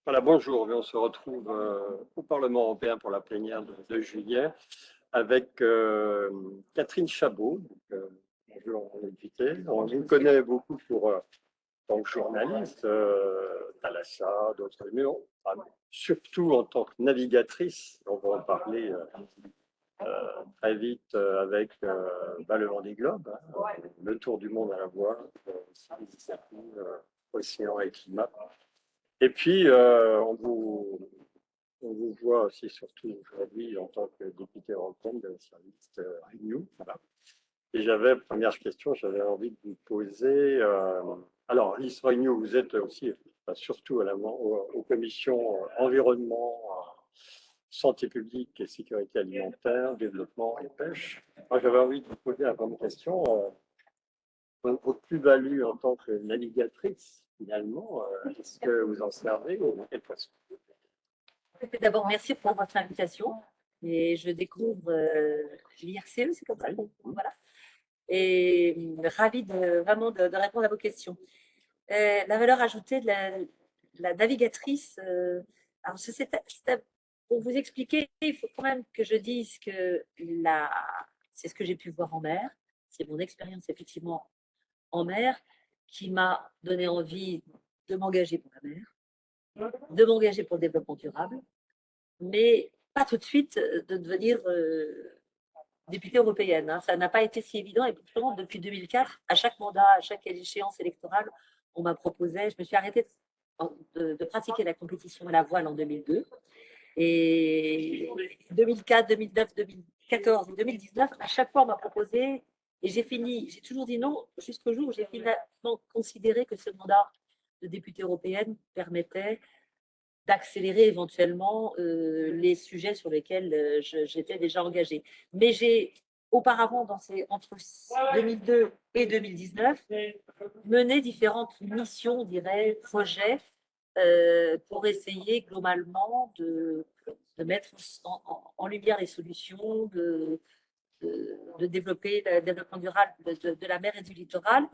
Voilà, bonjour. On se retrouve au Parlement européen pour la plénière de juillet avec Catherine Chabot. Bonjour, députée. On vous connaît beaucoup pour tant que journaliste, Thalassa, d'autres, mais surtout en tant que navigatrice. On va en parler très vite avec le Vendée Globe, le tour du monde à la voile, océan et climat. Et puis, on vous voit aussi surtout aujourd'hui en tant que député européenne de service Renew. Voilà. Et première question, j'avais envie de vous poser. Alors, liste Renew, vous êtes aussi, surtout aux commissions environnement, santé publique et sécurité alimentaire, développement et pêche. Moi, j'avais envie de vous poser la première question. Votre plus-value en tant que navigatrice, finalement, est-ce que vous en servez ou quelle façon? D'abord, merci pour votre invitation. Et je découvre l'IRCE, c'est comme ça qu'on voilà. Et ravie vraiment de répondre à vos questions. La valeur ajoutée de la navigatrice, alors pour vous expliquer, il faut quand même que je dise que c'est ce que j'ai pu voir en mer, c'est mon expérience effectivement en mer qui m'a donné envie de m'engager pour la mer, de m'engager pour le développement durable, mais pas tout de suite de devenir députée européenne. Hein. Ça n'a pas été si évident et pourtant, depuis 2004, à chaque mandat, à chaque échéance électorale, on m'a proposé, je me suis arrêtée de pratiquer la compétition à la voile en 2002. Et 2004, 2009, 2014 et 2019, à chaque fois, on m'a proposé et j'ai toujours dit non jusqu'au jour où j'ai finalement considéré que ce mandat de députée européenne permettait d'accélérer éventuellement les sujets sur lesquels j'étais déjà engagée. Mais j'ai auparavant, entre 2002 et 2019, mené différentes missions, on dirait, projets, pour essayer globalement de mettre en lumière les solutions, de développer le développement durable de la mer et du littoral.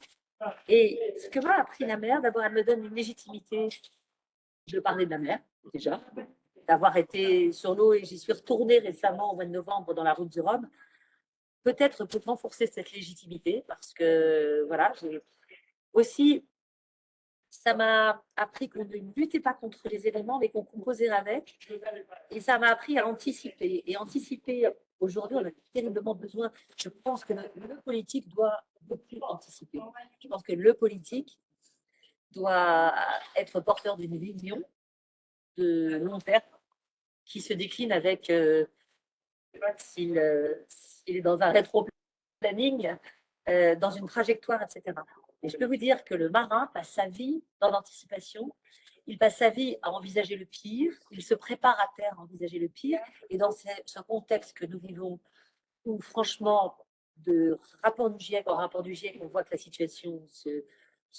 Et ce que m'a appris la mer, d'abord, elle me donne une légitimité de parler de la mer, déjà, d'avoir été sur l'eau et j'y suis retournée récemment au mois de novembre dans la route du Rhum, peut-être pour renforcer cette légitimité, parce que, voilà, aussi, ça m'a appris qu'on ne luttait pas contre les éléments, mais qu'on composait avec, et ça m'a appris à anticiper. Et anticiper, aujourd'hui, on a terriblement besoin. Je pense que le politique doit beaucoup anticiper. Je pense que le politique doit être porteur d'une vision de long terme qui se décline avec, s'il est dans un rétro-planning, dans une trajectoire, etc. Et je peux vous dire que le marin passe sa vie dans l'anticipation, il passe sa vie à envisager le pire, il se prépare à terre à envisager le pire, et dans ce contexte que nous vivons, où franchement, de rapport du GIEC en rapport du GIEC, on voit que la situation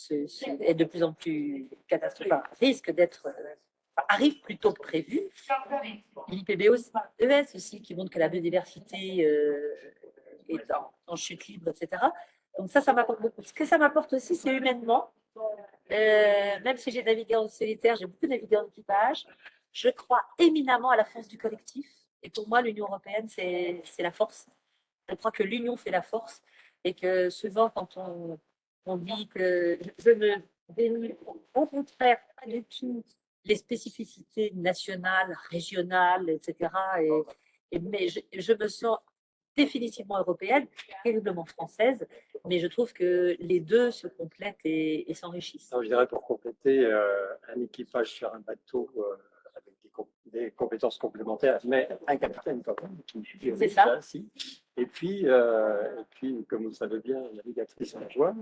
est de plus en plus catastrophique, risque d'être arrive plus tôt que prévu. L'IPBES aussi, qui montre que la biodiversité est en chute libre, etc. Donc ça m'apporte beaucoup. Ce que ça m'apporte aussi, c'est humainement. Même si j'ai navigué en solitaire, j'ai beaucoup navigué en équipage, je crois éminemment à la force du collectif. Et pour moi, l'Union européenne, c'est la force. Je crois que l'union fait la force et que souvent, quand on dit que je ne dénie au contraire pas du tout les spécificités nationales, régionales, etc. Mais je me sens définitivement européenne, terriblement française, mais je trouve que les deux se complètent et s'enrichissent. Je dirais pour compléter, un équipage sur un bateau avec des compétences complémentaires, mais un capitaine quand même. C'est ça. Et puis, comme vous le savez bien, la navigatrice en voile,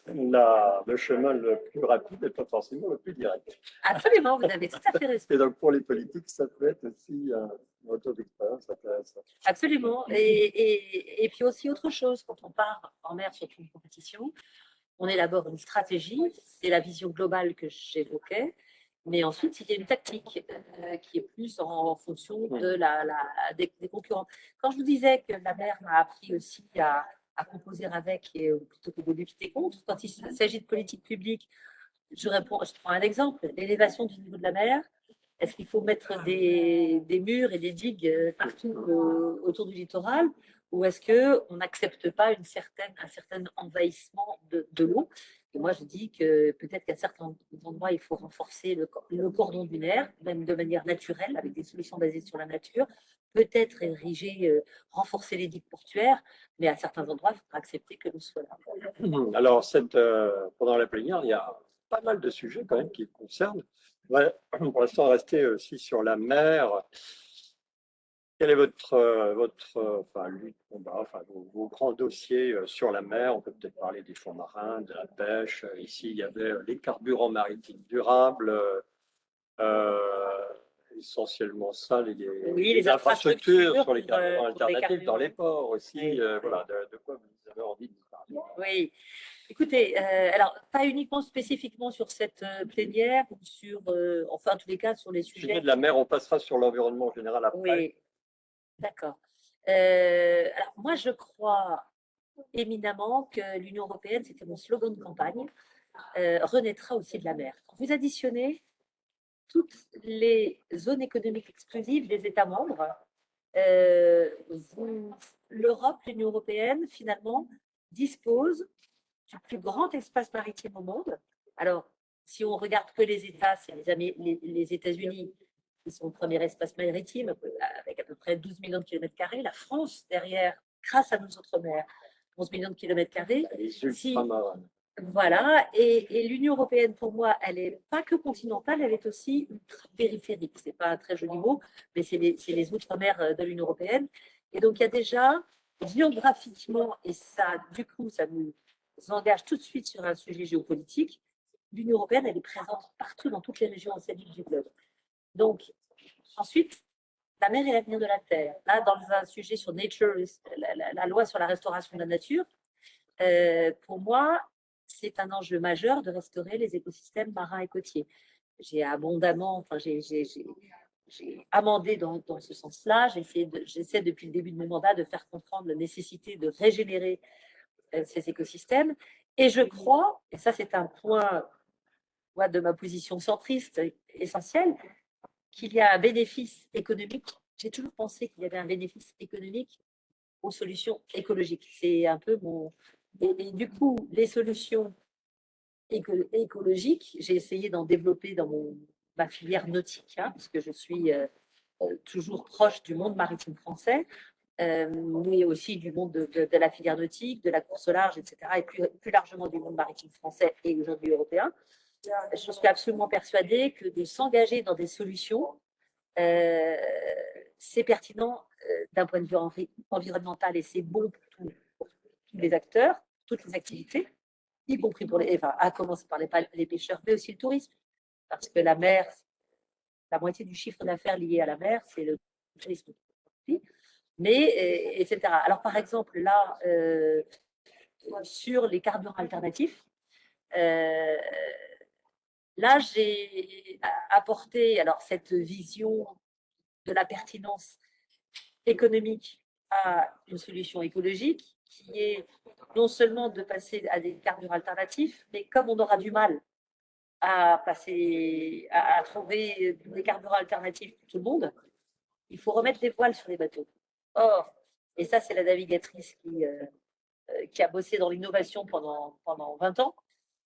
le chemin le plus rapide et pas forcément le plus direct. Absolument, vous avez tout à fait raison. Et donc pour les politiques, ça peut être aussi un retour d'expérience intéressant. Absolument. Et puis aussi autre chose, quand on part en mer, surtout une compétition, on élabore une stratégie, c'est la vision globale que j'évoquais, mais ensuite, il y a une tactique qui est plus en fonction de des concurrents. Quand je vous disais que la mer m'a appris aussi à composer avec plutôt que de lutter contre, quand il s'agit de politique publique, je prends un exemple, l'élévation du niveau de la mer. Est-ce qu'il faut mettre des murs et des digues partout autour du littoral, ou est-ce qu'on n'accepte pas un certain envahissement de l'eau? Et moi, je dis que peut-être qu'à certains endroits, il faut renforcer le cordon dunaire, même de manière naturelle, avec des solutions basées sur la nature. Peut-être ériger, renforcer les digues portuaires, mais à certains endroits, il faudra accepter que l'eau soit là. Alors, pendant la plénière, il y a pas mal de sujets quand même qui concernent. Ouais, pour l'instant, rester aussi sur la mer. Quel est enfin, lutte, combat, enfin, vos grands dossiers sur la mer? On peut peut-être parler des fonds marins, de la pêche. Ici, il y avait les carburants maritimes durables, essentiellement ça, Oui, les les infrastructures sur les pour carburants pour les alternatifs dans carburants. les ports aussi. Oui. Voilà, de quoi vous avez envie de parler? Oui. Écoutez, alors, pas uniquement spécifiquement sur cette plénière, ou enfin, en tous les cas, sur les Sujet sujets. de la mer, on passera sur l'environnement en général après. Oui, d'accord. Alors, moi, je crois éminemment que l'Union européenne, c'était mon slogan de campagne, renaîtra aussi de la mer. Quand vous additionnez toutes les zones économiques exclusives des États membres, euh, l'Europe, l'Union européenne, finalement, dispose du plus grand espace maritime au monde. Alors, si on regarde que les États, c'est les États-Unis qui sont le premier espace maritime, avec à peu près 12 millions de kilomètres carrés. La France, derrière, grâce à nos outre-mer, 11 millions de kilomètres carrés. Les ultramarins. Voilà, et l'Union européenne, pour moi, elle n'est pas que continentale, elle est aussi ultra périphérique. Ce n'est pas un très joli mot, mais c'est les outre-mer de l'Union européenne. Et donc, il y a déjà, géographiquement, et ça, du coup, ça nous engage tout de suite sur un sujet géopolitique, l'Union européenne, elle est présente partout dans toutes les régions océaniques du globe. Donc, ensuite, la mer est l'avenir de la Terre. Là, dans un sujet sur nature, la loi sur la restauration de la nature, pour moi, c'est un enjeu majeur de restaurer les écosystèmes marins et côtiers. J'ai abondamment, enfin, j'ai amendé dans ce sens-là. J'essaie depuis le début de mon mandat de faire comprendre la nécessité de régénérer ces écosystèmes. Et je crois, et ça c'est un point de ma position centriste essentiel, qu'il y a un bénéfice économique. J'ai toujours pensé qu'il y avait un bénéfice économique aux solutions écologiques. C'est un peu mon... Et du coup, les solutions écologiques, j'ai essayé d'en développer dans ma filière nautique, hein, parce que je suis toujours proche du monde maritime français, mais aussi du monde de la filière nautique, de la course au large, etc., et plus largement du monde maritime français et aujourd'hui européen. Je suis absolument persuadée que de s'engager dans des solutions, c'est pertinent d'un point de vue environnemental, et c'est bon pour tous les acteurs, toutes les activités, y compris à commencer par les pêcheurs, mais aussi le tourisme, parce que la mer, la moitié du chiffre d'affaires lié à la mer, c'est le tourisme. Mais, etc. Alors, par exemple, là, sur les carburants alternatifs, là, j'ai apporté cette vision de la pertinence économique à une solution écologique, qui est non seulement de passer à des carburants alternatifs, mais comme on aura du mal à trouver des carburants alternatifs pour tout le monde, il faut remettre des voiles sur les bateaux. Or, et ça c'est la navigatrice qui a bossé dans l'innovation pendant 20 ans,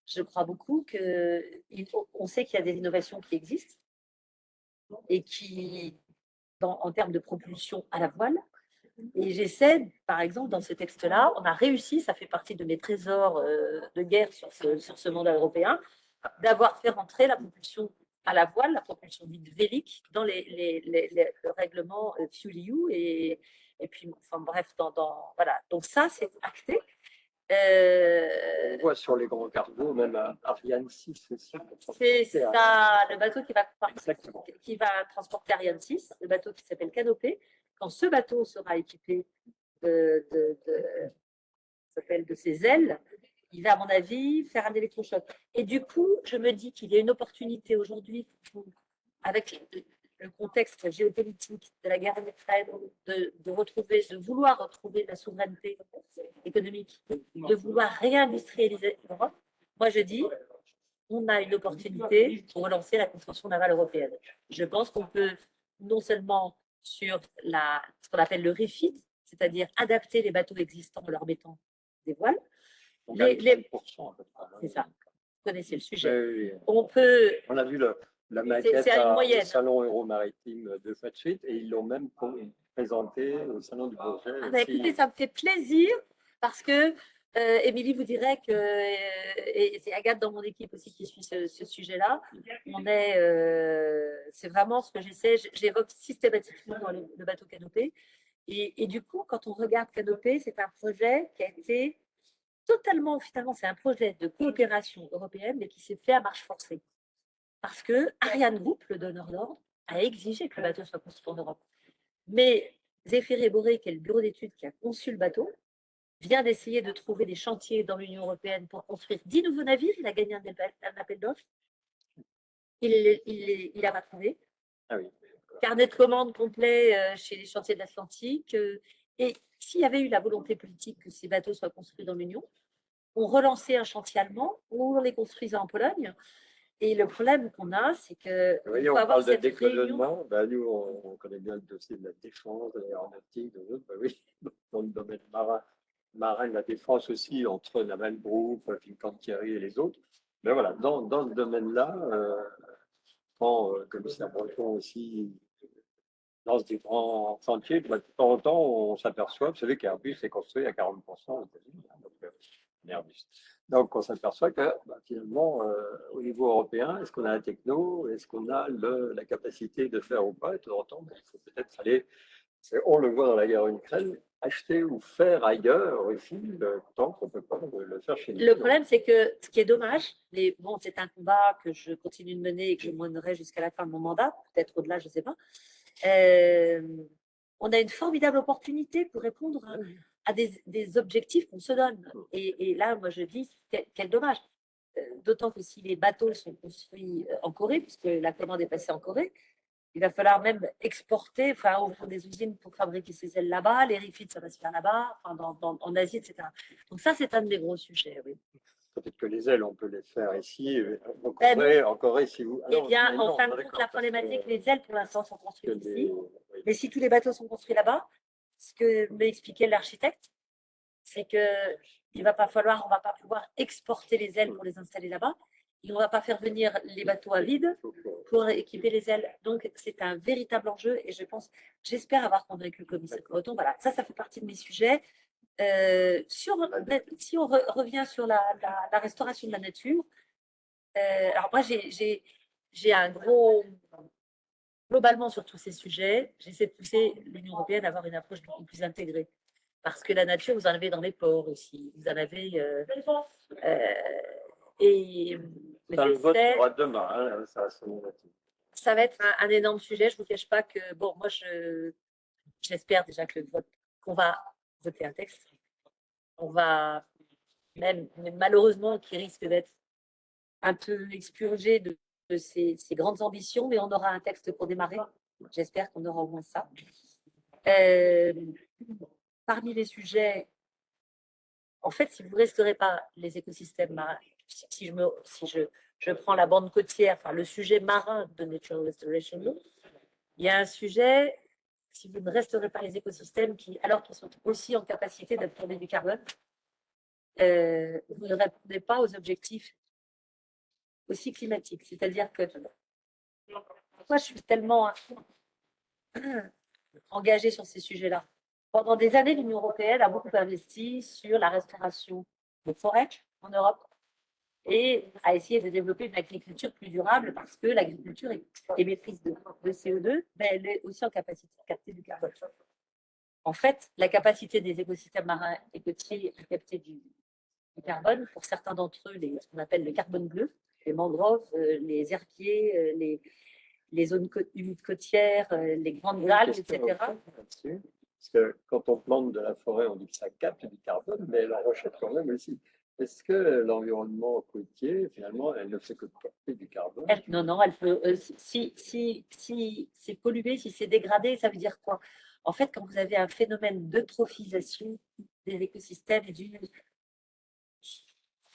je crois beaucoup qu'on sait qu'il y a des innovations qui existent et qui, en termes de propulsion à la voile, et j'essaie, par exemple, dans ce texte-là, on a réussi, ça fait partie de mes trésors de guerre sur ce mandat européen, d'avoir fait rentrer la propulsion à la voile, la propulsion dite vélique, dans le règlement FuelEU. Et puis, enfin bref, voilà. Donc ça, c'est acté. On voit sur les grands cargos, même Ariane 6 aussi. C'est ça, le bateau qui va transporter Ariane 6, le bateau qui s'appelle Canopée. Quand ce bateau sera équipé de ses ailes, il va, à mon avis, faire un électrochoc. Et du coup, je me dis qu'il y a une opportunité aujourd'hui, avec le contexte géopolitique de la guerre en Ukraine, de vouloir retrouver la souveraineté économique, de vouloir réindustrialiser l'Europe. Moi, je dis, on a une opportunité pour relancer la construction navale européenne. Je pense qu'on peut non seulement sur ce qu'on appelle le refit, c'est-à-dire adapter les bateaux existants en leur mettant des voiles. Donc, à 30% à peu près. C'est ça. Vous connaissez le sujet. Oui. On a vu la maquette au Salon Euromaritime de Fatsuite et ils l'ont même présenté au Salon du Bourget. Écoutez, ça me fait plaisir parce que Émilie vous dirait que, et c'est Agathe dans mon équipe aussi qui suit ce sujet-là, c'est vraiment ce que j'essaie, j'évoque systématiquement dans le bateau Canopée. Et du coup, quand on regarde Canopée, c'est un projet qui a été totalement, finalement, c'est un projet de coopération européenne, mais qui s'est fait à marche forcée. Parce que Ariane Group, le donneur d'ordre, a exigé que le bateau soit construit en Europe. Mais Zéphiré Boré, qui est le bureau d'études qui a conçu le bateau, vient d'essayer de trouver des chantiers dans l'Union européenne pour construire 10 nouveaux navires. Il a gagné un appel d'offres. Il n'a pas trouvé. Ah oui. Carnet de commandes complet chez les chantiers de l'Atlantique. Et s'il y avait eu la volonté politique que ces bateaux soient construits dans l'Union, on relançait un chantier allemand ou on les construisait en Pologne. Et le problème qu'on a, c'est que. Oui, on parle de décolonnement. Ben, nous, on connaît bien le dossier de la défense, de l'aéronautique, de l'autre. Ben oui, dans le domaine marin, de la défense aussi, entre Naval Group, Fincantieri et les autres. Mais voilà, dans ce domaine-là, quand le commissaire Breton aussi lance des grands chantiers, de temps en temps, on s'aperçoit, vous savez qu'Airbus est construit à 40% aux États-Unis. Donc, on s'aperçoit que finalement, au niveau européen, est-ce qu'on a la techno, est-ce qu'on a la capacité de faire ou pas? Et de temps en temps, il faut peut-être aller, on le voit dans la guerre en Ukraine, acheter ou faire ailleurs aussi, tant qu'on ne peut pas le faire chez nous. Le problème, c'est que ce qui est dommage, mais bon, c'est un combat que je continue de mener et que je mènerai jusqu'à la fin de mon mandat, peut-être au-delà, je ne sais pas. On a une formidable opportunité pour répondre à des objectifs qu'on se donne. Et là, moi, je dis, quel dommage. D'autant que si les bateaux sont construits en Corée, puisque la commande est passée en Corée, il va falloir même exporter, enfin, ouvrir des usines pour fabriquer ces ailes là-bas. Les refits, ça va se faire là-bas, enfin, en Asie, etc. Donc ça, c'est un des gros sujets, oui. Peut-être que les ailes, on peut les faire ici, en Corée, si vous... Eh bien, en fin de compte, la problématique, les ailes, pour l'instant, sont construites ici. Mais si tous les bateaux sont construits là-bas, ce que m'expliquait l'architecte, c'est qu'il va pas falloir, on va pas pouvoir exporter les ailes pour les installer là-bas. Et on va pas faire venir les bateaux à vide pour équiper les ailes. Donc, c'est un véritable enjeu. Et j'espère avoir convaincu le commissaire Breton. Voilà, ça fait partie de mes sujets. Si on revient sur la restauration de la nature, alors moi, j'ai un gros, globalement sur tous ces sujets, j'essaie de pousser l'Union européenne à avoir une approche beaucoup plus intégrée. Parce que la nature, vous en avez dans les ports aussi. Vous en avez. Et le vote sera demain, hein, ça va être un énorme sujet. Je ne vous cache pas que, bon, moi, j'espère déjà que qu'on va voter un texte. On va même malheureusement, qui risque d'être un peu expurgé de ces grandes ambitions, mais on aura un texte pour démarrer. J'espère qu'on aura au moins ça. Parmi les sujets, en fait, si vous ne restaurez pas les écosystèmes marins, si je prends la bande côtière, enfin le sujet marin de Natural Restoration, il y a un sujet, si vous ne restaurez pas les écosystèmes, alors qu'ils sont aussi en capacité d'absorber du carbone, vous ne répondez pas aux objectifs aussi climatiques. C'est-à-dire que moi, je suis tellement engagée sur ces sujets-là. Pendant des années, l'Union européenne a beaucoup investi sur la restauration des forêts en Europe et a essayé de développer une agriculture plus durable parce que l'agriculture est émettrice de CO2, mais elle est aussi en capacité de capter du carbone. En fait, la capacité des écosystèmes marins et côtiers à capter du carbone, pour certains d'entre eux, ce qu'on appelle le carbone bleu, les mangroves, les herbiers, les zones humides côtières, les grandes algues, etc. Parce que quand on plante de la forêt, on dit que ça capte du carbone, mais elle en rejette quand même aussi. Est-ce que l'environnement côtier, finalement, elle ne fait que capter du carbone? Non, elle peut. Si c'est pollué, si c'est dégradé, ça veut dire quoi? En fait, quand vous avez un phénomène d'eutrophisation des écosystèmes et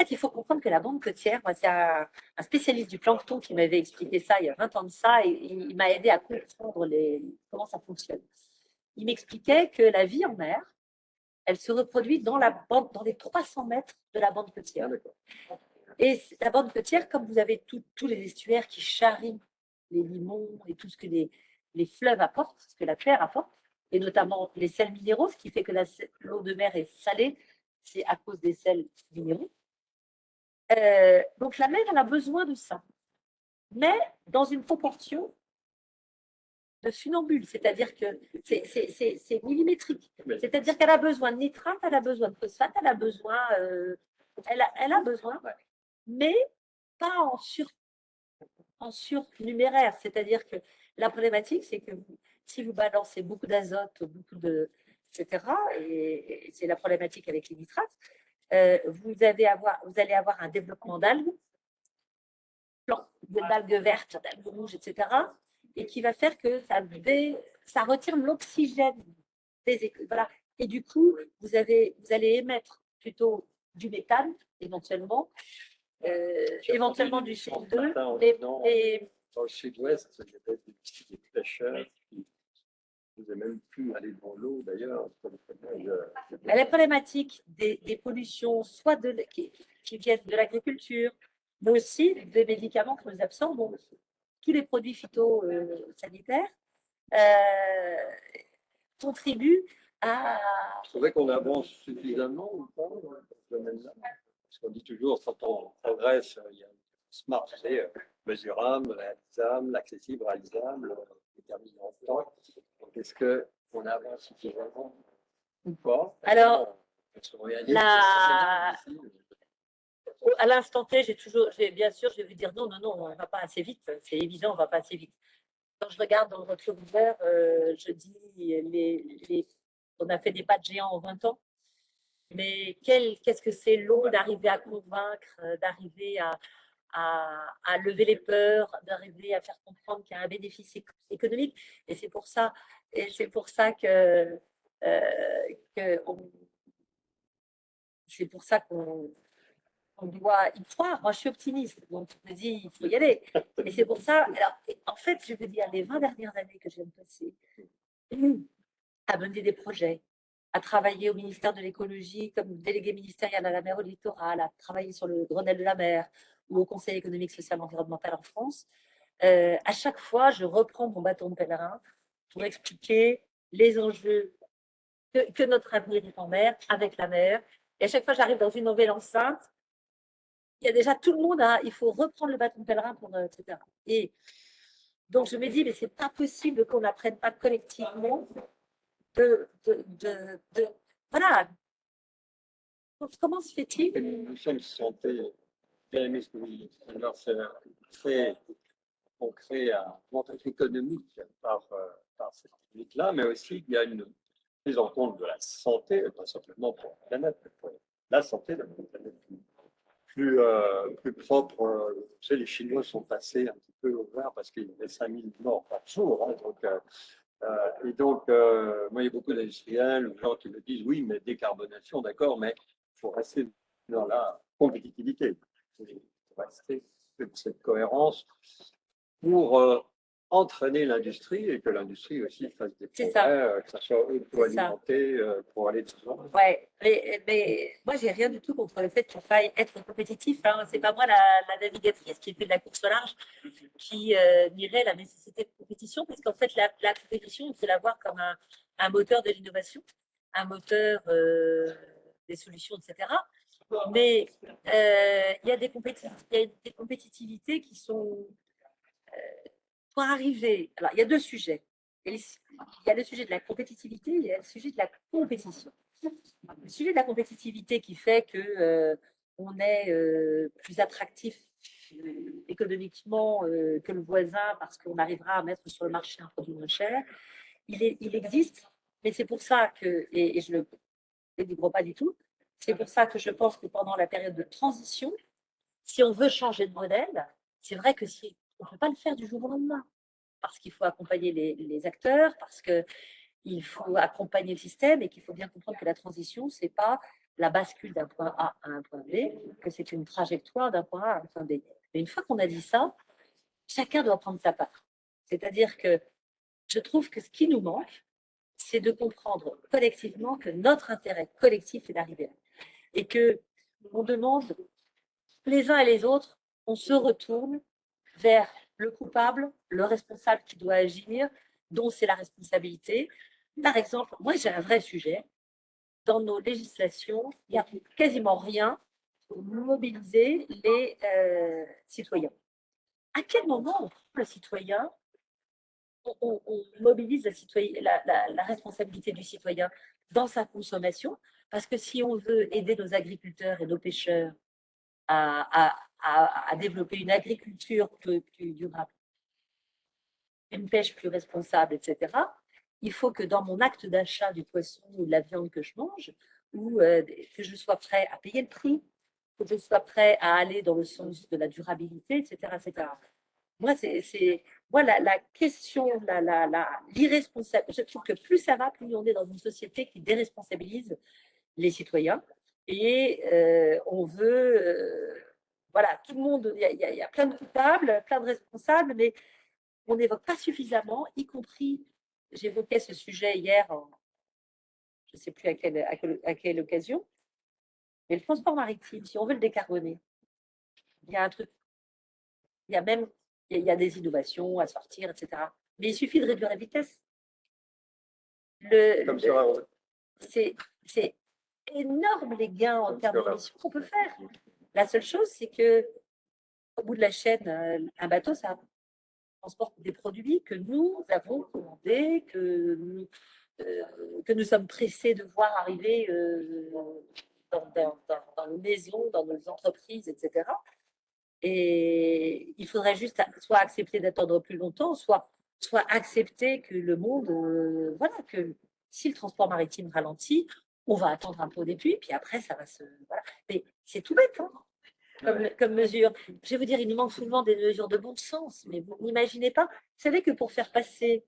fait, il faut comprendre que la bande côtière, moi, c'est un spécialiste du plancton qui m'avait expliqué ça il y a 20 ans de ça, et il m'a aidé à comprendre comment ça fonctionne. Il m'expliquait que la vie en mer, elle se reproduit dans dans les 300 mètres de la bande côtière. Et la bande côtière, comme vous avez tous les estuaires qui charrient les limons et tout ce que les fleuves apportent, ce que la terre apporte, et notamment les sels minéraux, ce qui fait que l'eau de mer est salée, c'est à cause des sels minéraux. Donc la mer, elle a besoin de ça, mais dans une proportion de funambule, c'est-à-dire que c'est millimétrique. C'est-à-dire qu'elle a besoin de nitrate, elle a besoin de phosphate, elle a besoin, elle a besoin, mais pas en surnuméraire. C'est-à-dire que la problématique, c'est que si vous balancez beaucoup d'azote, etc., et c'est la problématique avec les nitrates, vous allez avoir un développement d'algues, d'algues vertes, d'algues rouges, etc., et qui va faire que ça retire l'oxygène voilà. Et du coup, vous allez émettre plutôt du méthane, éventuellement, éventuellement du CO2, dans le sud-ouest, il y avait des pêcheurs qui ne pouvaient même plus aller dans l'eau, d'ailleurs. La problématique des pollutions, soit qui viennent de l'agriculture, mais aussi des médicaments que nous absorbons, tous les produits phytosanitaires contribuent à... Vous trouvez qu'on avance suffisamment ou pas dans ce domaine-là? Parce qu'on dit toujours, quand on progresse, il y a smart, c'est mesurable, réalisable, accessible, réalisable, déterminé en temps. Donc, est-ce qu'on avance suffisamment ou pas? Alors, à l'instant T, bien sûr, je vais vous dire non, on ne va pas assez vite. C'est évident, on ne va pas assez vite. Quand je regarde dans le rétroviseur, je dis, on a fait des pas de géant en 20 ans, mais qu'est-ce que c'est long d'arriver à convaincre, d'arriver à lever les peurs, d'arriver à faire comprendre qu'il y a un bénéfice économique. Et c'est pour ça qu'on doit y croire. Moi, je suis optimiste, donc je me dis, il faut y aller. Et c'est pour ça, alors, en fait, je veux dire, les 20 dernières années que je viens de passer à mener des projets, à travailler au ministère de l'écologie comme délégué ministériel à la mer au littoral, à travailler sur le Grenelle de la mer ou au Conseil économique, social et environnemental en France. À chaque fois, je reprends mon bâton de pèlerin pour expliquer les enjeux que notre avenir est en mer, avec la mer. Et à chaque fois, j'arrive dans une nouvelle enceinte, il y a déjà tout le monde, il faut reprendre le bâton de pèlerin, etc. Et donc, je me dis, mais c'est pas possible qu'on n'apprenne pas collectivement voilà. Comment se fait-il? Une mission de santé, alors on crée un montage économique par cette technique-là, mais aussi il y a une prise en compte de la santé, pas simplement pour la planète, mais pour la santé de la planète plus propre. Tu sais, les Chinois sont passés un petit peu au vert parce qu'il y avait 5000 morts par jour. Et donc, moi, il y a beaucoup d'industriels ou gens qui me disent oui, mais décarbonation, d'accord, mais il faut rester dans la compétitivité. Il faut rester cette cohérence pour entraîner l'industrie et que l'industrie aussi fasse des progrès, que ça soit auto-alimenté pour aller devant. Ouais, mais moi, j'ai rien du tout contre le fait qu'il faille être compétitif. Hein. C'est pas moi la navigatrice qui fait de la course au large qui nierait la nécessité de compétition, parce qu'en fait, la compétition, il faut la voir comme un moteur de l'innovation, un moteur des solutions, etc. Mais il y a des compétitivités qui sont pour arriver. Alors, il y a deux sujets. Il y a le sujet de la compétitivité et il y a le sujet de la compétition. Le sujet de la compétitivité qui fait que on est plus attractif économiquement que le voisin parce qu'on arrivera à mettre sur le marché un produit moins cher, il existe, mais c'est pour ça que, et je ne le délivre pas du tout, c'est pour ça que je pense que pendant la période de transition, si on veut changer de modèle, c'est vrai que si on ne peut pas le faire du jour au lendemain, parce qu'il faut accompagner les acteurs, parce qu'il faut accompagner le système et qu'il faut bien comprendre que la transition, ce n'est pas la bascule d'un point A à un point B, que c'est une trajectoire d'un point A à un point B. Mais une fois qu'on a dit ça, chacun doit prendre sa part. C'est-à-dire que je trouve que ce qui nous manque, c'est de comprendre collectivement que notre intérêt collectif est d'arriver là. Et que on demande les uns et les autres, on se retourne vers le coupable, le responsable qui doit agir, dont c'est la responsabilité. Par exemple, moi j'ai un vrai sujet. Dans nos législations, il n'y a quasiment rien pour mobiliser les citoyens. À quel moment on prend le citoyen, on mobilise la responsabilité du citoyen dans sa consommation? Parce que si on veut aider nos agriculteurs et nos pêcheurs à développer une agriculture plus durable, une pêche plus responsable, etc., il faut que dans mon acte d'achat du poisson ou de la viande que je mange, ou que je sois prêt à payer le prix, que je sois prêt à aller dans le sens de la durabilité, etc. etc. Moi, moi la question, l'irresponsable, je trouve que plus ça va, plus on est dans une société qui déresponsabilise les citoyens. Et on veut, voilà, tout le monde, il y a plein de coupables, plein de responsables, mais on n'évoque pas suffisamment, y compris, j'évoquais ce sujet hier, je ne sais plus à quelle occasion, mais le transport maritime, si on veut le décarboner, il y a un truc, il y a même, il y a des innovations à sortir, etc. Mais il suffit de réduire la vitesse. C'est énorme les gains en termes d'émissions qu'on peut faire. La seule chose, c'est que au bout de la chaîne, un bateau, ça transporte des produits que nous avons commandés, que nous sommes pressés de voir arriver dans nos maisons, dans nos entreprises, etc. Et il faudrait juste soit accepter d'attendre plus longtemps, soit accepter que le monde, voilà, que si le transport maritime ralentit, on va attendre un peu au début, puis après, ça va se. Voilà. Mais c'est tout bête, hein, comme mesure. Je vais vous dire, il nous manque souvent des mesures de bon sens, mais vous n'imaginez pas. Vous savez que pour faire passer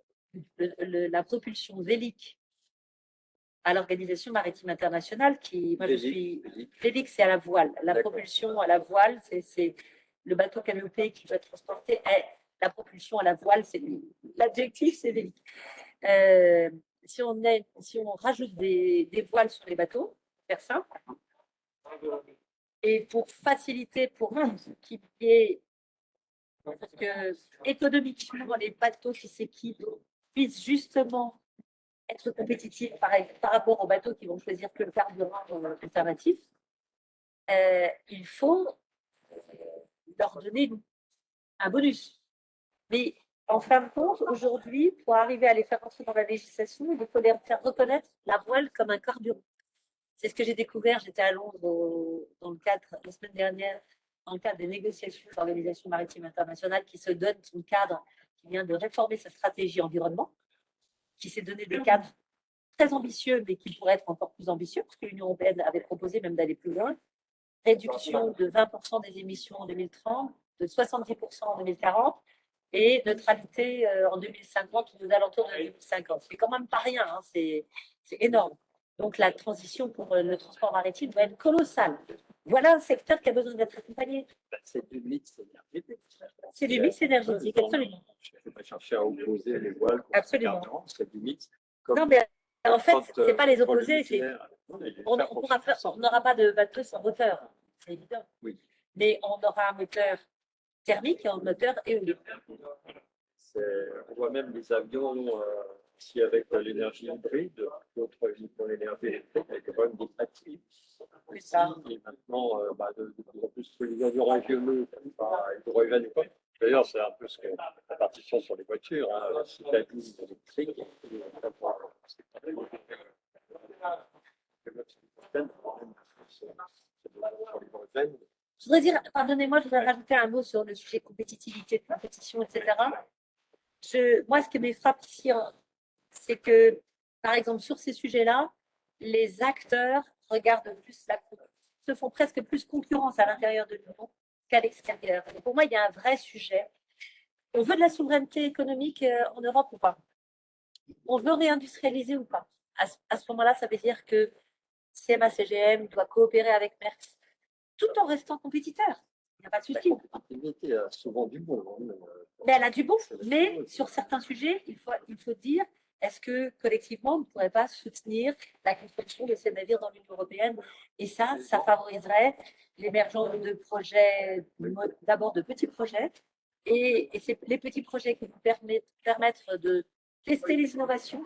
la propulsion vélique à l'Organisation maritime internationale, moi je suis. Vélique, c'est à la voile. La propulsion à la voile, c'est le bateau canopé qui va transporter. La propulsion à la voile, c'est l'adjectif, c'est vélique. Si on rajoute des voiles sur les bateaux, pour faire simple, et pour faciliter, pour qu'il y ait, que économiquement les bateaux qui s'équipent puissent justement être compétitifs par rapport aux bateaux qui vont choisir que le carburant alternatif, il faut leur donner un bonus. Mais en fin de compte, aujourd'hui, pour arriver à les faire entrer dans la législation, il faut les faire reconnaître la voile comme un carburant. C'est ce que j'ai découvert. J'étais à Londres dans le cadre, la semaine dernière, dans le cadre des négociations de l'Organisation maritime internationale qui se donne son cadre, qui vient de réformer sa stratégie environnement, qui s'est donné des cadres très ambitieux, mais qui pourraient être encore plus ambitieux, parce que l'Union européenne avait proposé même d'aller plus loin. Réduction de 20% des émissions en 2030, de 70% en 2040 et neutralité en 2050 ou aux alentours de 2050. C'est quand même pas rien, hein, c'est énorme. Donc la transition pour le transport maritime va être colossale. Voilà un secteur qui a besoin d'être accompagné. C'est du mix énergétique. C'est du mix énergétique, absolument. Je ne vais pas chercher à opposer les voiles. Absolument. C'est du mix. Non, mais en fait, ce n'est pas les opposer. On n'aura pas de bateau sans moteur, c'est évident. Oui. Mais on aura un moteur thermique et un moteur éolien. On voit même des avions si avec l'énergie hybride, d'autres pour l'énergie électrique, avec quand même des batteries. C'est ça. Et maintenant, de plus en plus les avions régionaux, hydrogène ou pas. D'ailleurs, c'est un peu ce que la partition sur les voitures, hein, citadine électrique. Je voudrais dire, pardonnez-moi, je voudrais rajouter un mot sur le sujet compétitivité, de compétition, etc. Moi, ce qui me frappe ici, c'est que, par exemple, sur ces sujets-là, les acteurs regardent plus se font presque plus concurrence à l'intérieur de l'Union qu'à l'extérieur. Et pour moi, il y a un vrai sujet. On veut de la souveraineté économique en Europe ou pas? On veut réindustrialiser ou pas? À ce moment-là, ça veut dire que CMA-CGM doit coopérer avec Merck tout en restant compétiteur. Il n'y a pas de souci. La compétitivité a souvent du bon. Mais elle a du bon, mais sur certains sujets, il faut dire, est-ce que collectivement, on ne pourrait pas soutenir la construction de ces navires dans l'Union européenne? Et ça favoriserait l'émergence de projets, d'abord de petits projets, et c'est les petits projets qui vous permettent de tester les innovations,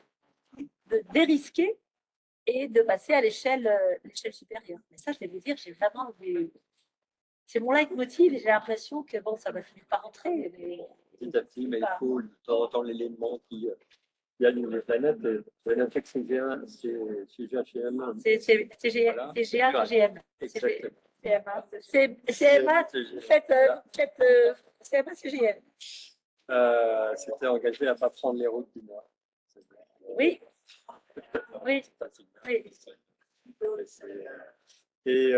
de dérisquer et de passer à l'échelle supérieure. Mais ça, je vais vous dire, j'ai vraiment c'est mon leitmotiv et j'ai l'impression que bon, ça va finir par rentrer. Petit à petit, mais il faut de temps en temps l'élément qui anime les planètes. La planète CGM, c'est GHM. C'est GA, GM. Exactement. CMA, faites CMA, CGM. C'était engagé à ne pas prendre les routes du Nord. Oui. Oui. Oui. Et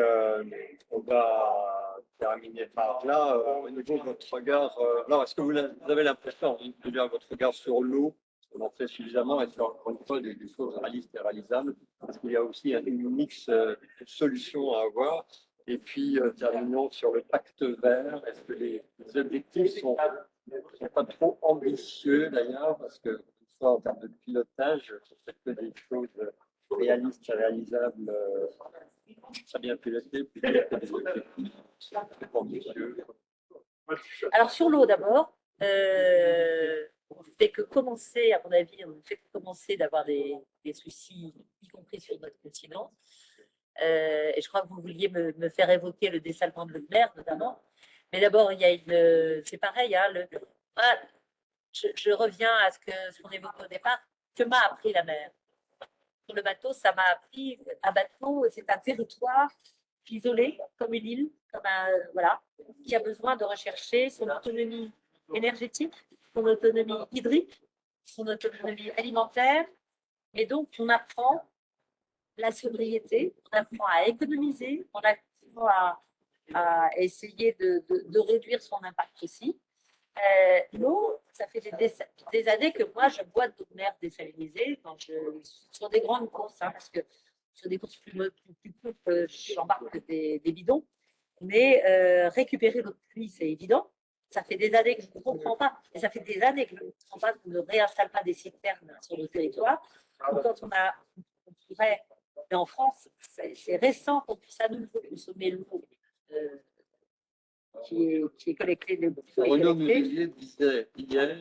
on va terminer par là. Au niveau de votre regard, alors est-ce que vous avez l'impression de dire votre regard sur l'eau, on en fait suffisamment et sur encore une fois des choses réalistes et réalisables, parce qu'il y a aussi un mix de solutions à avoir. Et puis terminons sur le pacte vert. Est-ce que les objectifs sont pas trop ambitieux d'ailleurs, parce que une fois en termes de pilotage, c'est que des choses réalistes et réalisables. Ça bien piloté, plutôt que des objectifs ambitieux. Alors sur l'eau d'abord, on ne fait que commencer, à mon avis, on ne fait que commencer d'avoir des soucis, y compris sur notre continent. Et je crois que vous vouliez me faire évoquer le dessalement de mer, notamment. Mais d'abord, il y a c'est pareil, hein, je reviens à ce qu'on évoquait au départ. Que m'a appris la mer? Sur le bateau, ça m'a appris, un bateau, c'est un territoire isolé, comme une île, voilà, qui a besoin de rechercher son autonomie énergétique, son autonomie hydrique, son autonomie alimentaire. Et donc, on apprend la sobriété, on apprend à économiser, on apprend à essayer de réduire son impact aussi. L'eau, ça fait des années que moi, je bois de l'eau de mer désalinisée sur des grandes courses, hein, parce que sur des courses plus courtes, j'embarque des bidons. Mais récupérer l'eau de pluie, c'est évident. Ça fait des années que je ne comprends pas. Et ça fait des années que je ne comprends pas qu'on ne réinstalle pas des citernes sur nos territoires. Ou quand on pourrait, mais en France, c'est récent qu'on puisse à nouveau consommer l'eau qui est collectée. Renaud Muselier disait hier,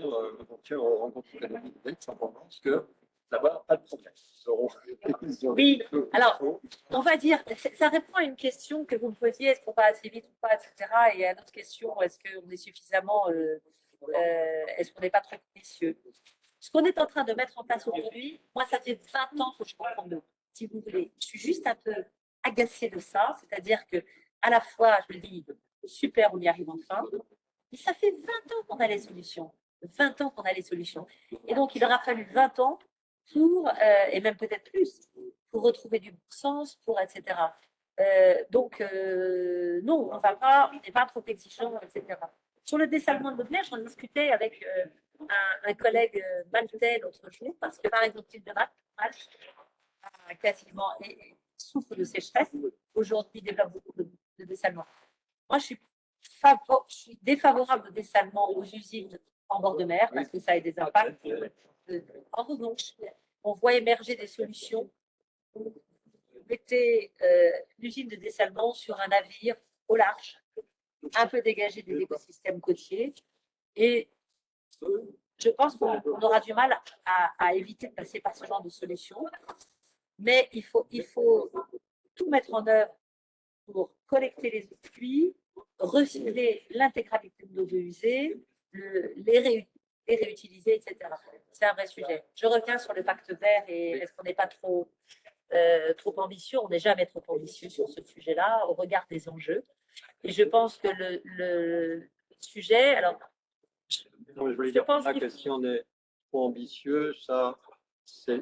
on rencontre économique avec sa tendance que là-bas, pas de problème. Oui, alors, on va dire, ça répond à une question que vous me posiez, est-ce qu'on va assez vite ou pas, etc. Et à notre question, est-ce qu'on est suffisamment, est-ce qu'on n'est pas trop ambitieux? Ce qu'on est en train de mettre en place aujourd'hui, moi, ça fait 20 ans que je comprends mieux, si vous voulez. Je suis juste un peu agacée de ça, c'est-à-dire que à la fois, je me dis, super, on y arrive enfin, mais ça fait 20 ans qu'on a les solutions. 20 ans qu'on a les solutions. Et donc, il aura fallu 20 ans pour, et même peut-être plus, pour retrouver du bon sens, etc. Donc, non, on n'est pas trop exigeant, etc. Sur le dessalement de l'eau de mer, j'en discutais avec un collègue maltais l'autre jour, parce que par exemple, l'île de Malte quasiment souffre de sécheresse. Aujourd'hui, développe beaucoup de dessalement. Moi, je suis défavorable au dessalement aux usines en bord de mer, parce que ça a des impacts. En revanche, on voit émerger des solutions. Vous mettez l'usine de dessalement sur un navire au large, un peu dégagé des écosystèmes côtiers, et je pense qu'on aura du mal à éviter de passer par ce genre de solution. Mais il faut tout mettre en œuvre pour collecter les eaux de pluie, recycler l'intégralité de nos eaux usées, les réutiliser, etc. C'est un vrai sujet. Je reviens sur le pacte vert et est-ce qu'on n'est pas trop ambitieux? On n'est jamais trop ambitieux sur ce sujet-là au regard des enjeux. Et je pense que le sujet, alors, non, je voulais dire que si on est trop ambitieux, ça, c'est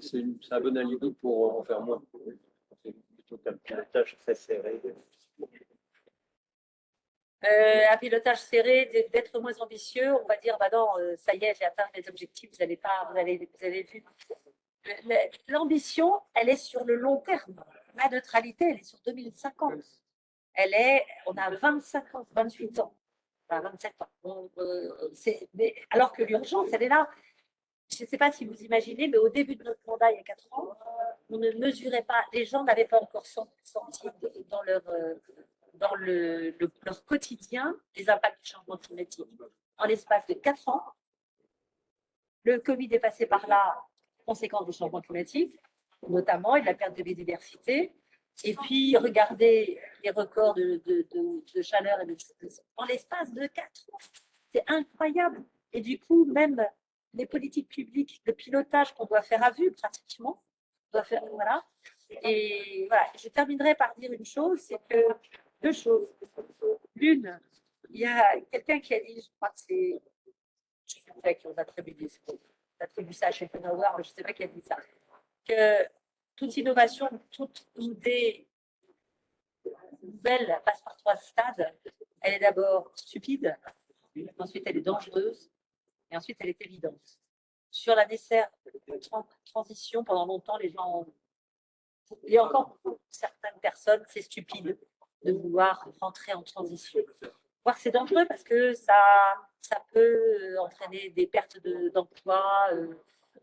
un bon alibi pour en faire moins. C'est plutôt qu'un pilotage très serré. Un pilotage serré, d'être moins ambitieux, on va dire, bah non, ça y est, j'ai atteint mes objectifs, vous avez vu. L'ambition, elle est sur le long terme. la neutralité, elle est sur 2050. On a 25 ans, 28 ans, enfin 27 ans. Mais alors que l'urgence, elle est là. Je ne sais pas si vous imaginez, mais au début de notre mandat, il y a 4 ans, on ne mesurait pas, les gens n'avaient pas encore senti dans leur quotidien les impacts du changement climatique. En l'espace de 4 ans, le Covid est passé par là, conséquence du changement climatique, notamment, et de la perte de biodiversité. Et puis, regardez les records de chaleur en l'espace de 4 ans. C'est incroyable. Et du coup, même les politiques publiques, le pilotage qu'on doit faire à vue, pratiquement, doit faire, voilà. Et voilà, je terminerai par dire une chose, c'est que deux choses. L'une, il y a quelqu'un qui a dit, je crois que c'est, je sais pas qui on attribue ça à Schopenhauer, mais je ne sais pas qui a dit ça, que toute innovation, toute idée nouvelle passe par 3 stades. Elle est d'abord stupide, ensuite elle est dangereuse, et ensuite elle est évidente. Sur la nécessaire transition, pendant longtemps, les gens, il y a encore pour certaines personnes, c'est stupide de vouloir rentrer en transition. Voire c'est dangereux parce que ça peut entraîner des pertes d'emploi,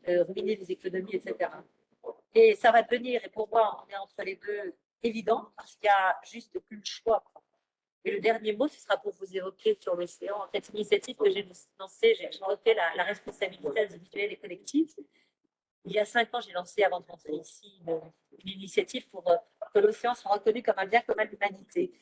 ruiner les économies, etc. Et ça va devenir, et pour moi, on est entre les deux, évident, parce qu'il n'y a juste plus le choix. Et le dernier mot, ce sera pour vous évoquer sur l'océan, cette initiative que j'ai lancée, j'ai évoqué la responsabilité individuelle et collective. Il y a 5 ans, j'ai lancé, avant de rentrer ici, une initiative pour que l'océan soit reconnu comme un bien commun de l'humanité.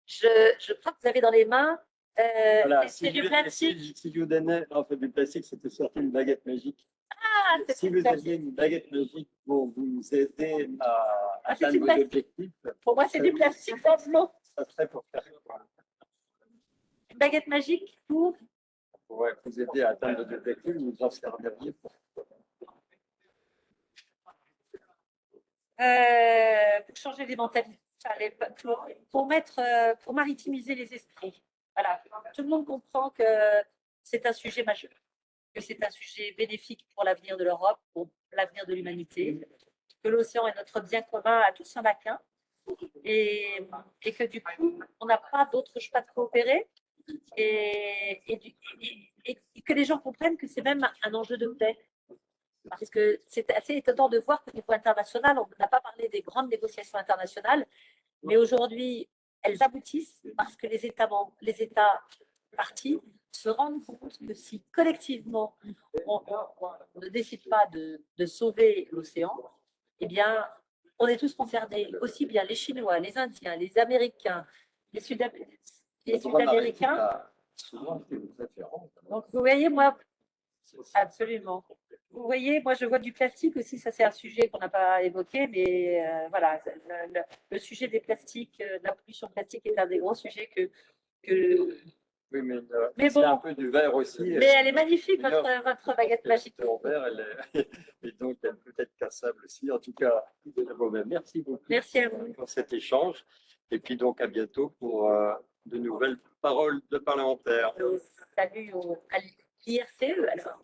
Je crois que vous avez dans les mains Voilà, c'est du plastique. Si je vous donnais en fait, du plastique, c'était surtout une baguette magique. Ah, Si vous aviez une baguette magique pour vous aider à atteindre vos objectifs, pour moi, c'est du plastique dans l'eau. ça serait pour faire quoi? Une baguette magique pour Vous aider à atteindre vos objectifs, vous en serviriez pour changer les mentalités, pour maritimiser les esprits. Voilà. Tout le monde comprend que c'est un sujet majeur, que c'est un sujet bénéfique pour l'avenir de l'Europe, pour l'avenir de l'humanité, que l'océan est notre bien commun à tous un chacun, et que du coup, on n'a pas d'autre choix de coopérer, et que les gens comprennent que c'est même un enjeu de paix. Parce que c'est assez étonnant de voir qu'au niveau international, on n'a pas parlé des grandes négociations internationales, mais aujourd'hui, elles aboutissent parce que les États partis se rendent compte que si collectivement on ne décide pas de sauver l'océan, eh bien, on est tous concernés, aussi bien les Chinois, les Indiens, les Américains, les Sud-Américains. Donc, vous voyez, moi, absolument. Vous voyez, moi je vois du plastique aussi, ça c'est un sujet qu'on n'a pas évoqué, mais voilà, le sujet des plastiques, de la pollution plastique est un des gros sujets que... Oui, mais c'est bon, un peu du verre aussi. Mais elle est magnifique, votre baguette magique. En verre, et donc elle peut être cassable aussi. En tout cas, merci beaucoup. Merci à vous. Pour cet échange. Et puis donc à bientôt pour de nouvelles paroles de parlementaires. Salut à l'IRCE alors.